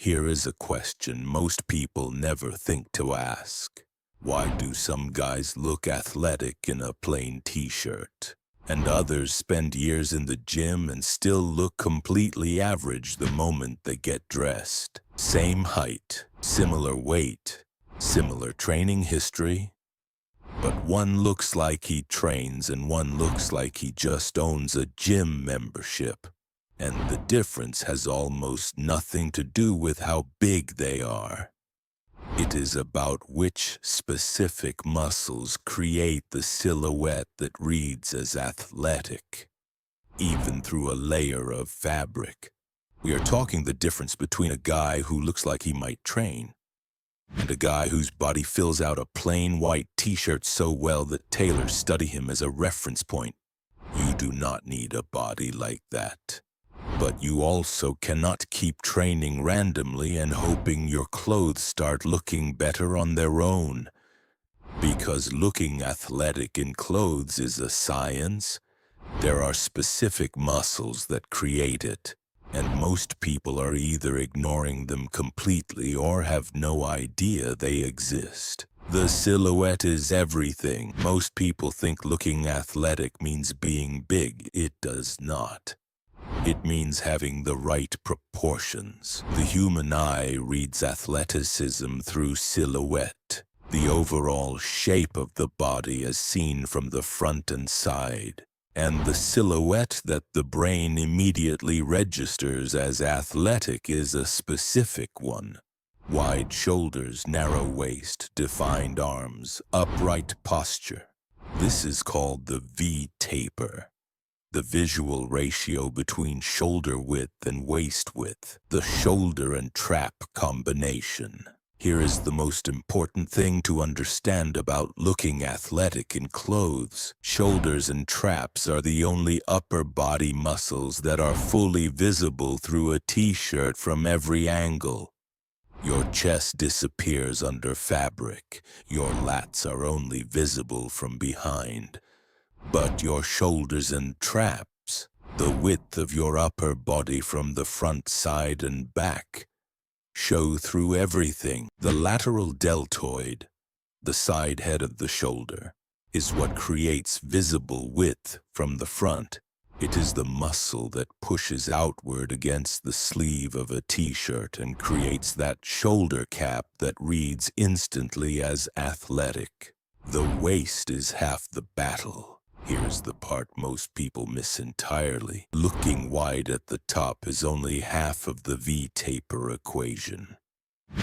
Here is a question most people never think to ask. Why do some guys look athletic in a plain t-shirt, and others spend years in the gym and still look completely average the moment they get dressed? Same height, similar weight, similar training history, but one looks like he trains and one looks like he just owns a gym membership. And the difference has almost nothing to do with how big they are. It is about which specific muscles create the silhouette that reads as athletic, even through a layer of fabric. We are talking the difference between a guy who looks like he might train and a guy whose body fills out a plain white t-shirt so well that tailors study him as a reference point. You do not need a body like that. But you also cannot keep training randomly and hoping your clothes start looking better on their own. Because looking athletic in clothes is a science. There are specific muscles that create it, and most people are either ignoring them completely or have no idea they exist. The silhouette is everything. Most people think looking athletic means being big. It does not. It means having the right proportions. The human eye reads athleticism through silhouette, the overall shape of the body as seen from the front and side, and the silhouette that the brain immediately registers as athletic is a specific one. Wide shoulders, narrow waist, defined arms, upright posture. This is called the V-taper. The visual ratio between shoulder width and waist width, the shoulder and trap combination. Here is the most important thing to understand about looking athletic in clothes. Shoulders and traps are the only upper body muscles that are fully visible through a t-shirt from every angle. Your chest disappears under fabric. Your lats are only visible from behind. But your shoulders and traps, the width of your upper body from the front, side, and back, show through everything. The lateral deltoid, the side head of the shoulder, is what creates visible width from the front. It is the muscle that pushes outward against the sleeve of a t-shirt and creates that shoulder cap that reads instantly as athletic. The waist is half the battle. Here's the part most people miss entirely. Looking wide at the top is only half of the V-taper equation.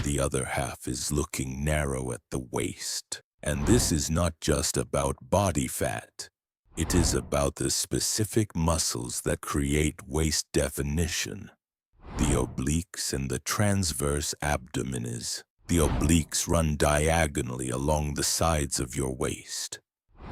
The other half is looking narrow at the waist. And this is not just about body fat. It is about the specific muscles that create waist definition. The obliques and the transverse abdominis. The obliques run diagonally along the sides of your waist.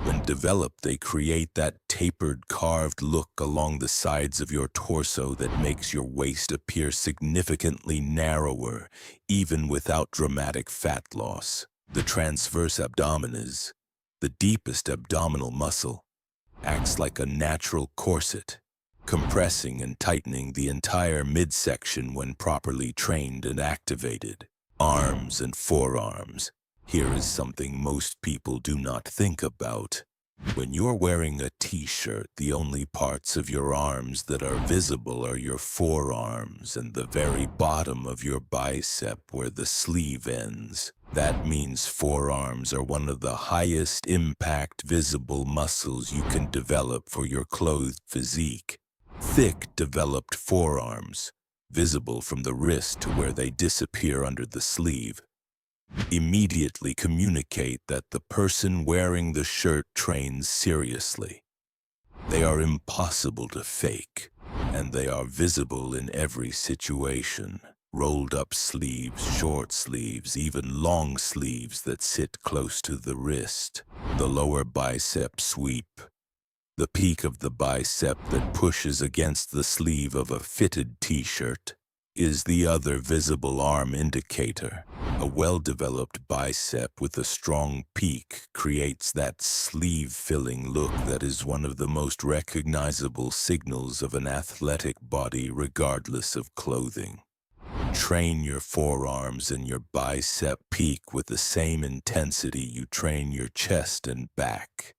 When developed, they create that tapered, carved look along the sides of your torso that makes your waist appear significantly narrower, even without dramatic fat loss. The transverse abdominis, the deepest abdominal muscle, acts like a natural corset, compressing and tightening the entire midsection when properly trained and activated. Arms and forearms. Here is something most people do not think about. When you're wearing a t-shirt, the only parts of your arms that are visible are your forearms and the very bottom of your bicep where the sleeve ends. That means forearms are one of the highest impact visible muscles you can develop for your clothed physique. Thick, developed forearms, visible from the wrist to where they disappear under the sleeve, immediately communicate that the person wearing the shirt trains seriously. They are impossible to fake, and they are visible in every situation. Rolled up sleeves, short sleeves, even long sleeves that sit close to the wrist. The lower bicep sweep. The peak of the bicep that pushes against the sleeve of a fitted t-shirt is the other visible arm indicator. A well-developed bicep with a strong peak creates that sleeve-filling look that is one of the most recognizable signals of an athletic body regardless of clothing. Train your forearms and your bicep peak with the same intensity you train your chest and back,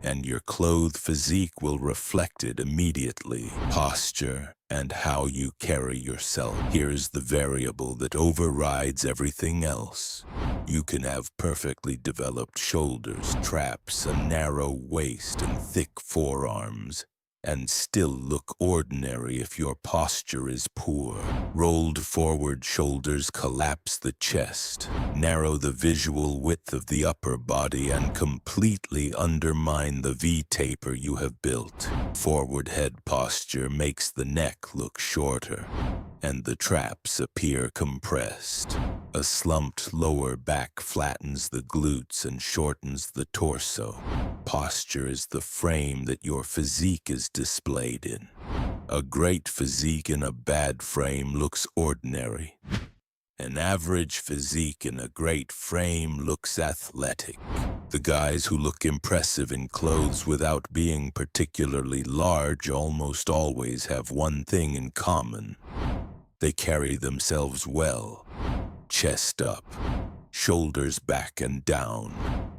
and your clothed physique will reflect it immediately. Posture and how you carry yourself. Here's the variable that overrides everything else. You can have perfectly developed shoulders, traps, a narrow waist, and thick forearms, and still look ordinary if your posture is poor. Rolled forward shoulders collapse the chest, narrow the visual width of the upper body, and completely undermine the V-taper you have built. Forward head posture makes the neck look shorter, and the traps appear compressed. A slumped lower back flattens the glutes and shortens the torso. Posture is the frame that your physique is displayed in. A great physique in a bad frame looks ordinary. An average physique in a great frame looks athletic. The guys who look impressive in clothes without being particularly large almost always have one thing in common. They carry themselves well. Chest up, shoulders back and down,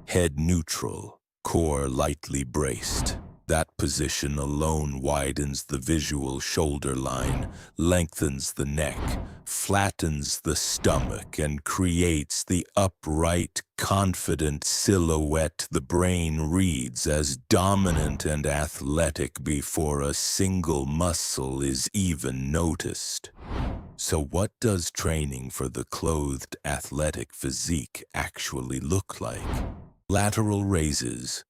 head neutral, core lightly braced. That position alone widens the visual shoulder line, lengthens the neck, flattens the stomach, and creates the upright, confident silhouette the brain reads as dominant and athletic before a single muscle is even noticed. So what does training for the clothed athletic physique actually look like? Lateral raises,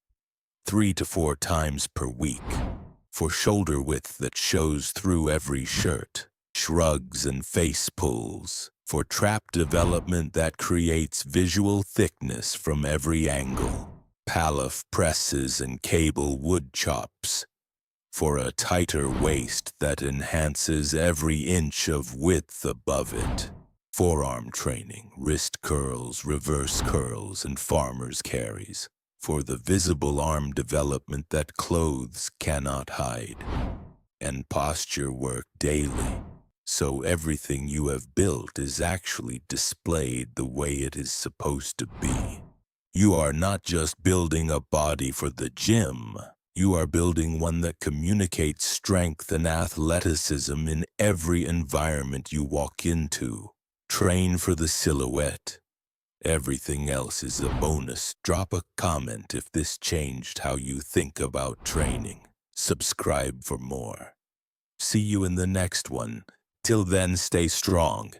3 to 4 times per week, for shoulder width that shows through every shirt. Shrugs and face pulls, for trap development that creates visual thickness from every angle. Pallof presses and cable wood chops, for a tighter waist that enhances every inch of width above it. Forearm training, wrist curls, reverse curls, and farmer's carries, for the visible arm development that clothes cannot hide. And posture work daily, so everything you have built is actually displayed the way it is supposed to be. You are not just building a body for the gym. You are building one that communicates strength and athleticism in every environment you walk into. Train for the silhouette. Everything else is a bonus. Drop a comment if this changed how you think about training. Subscribe for more. See you in the next one. Till then, stay strong.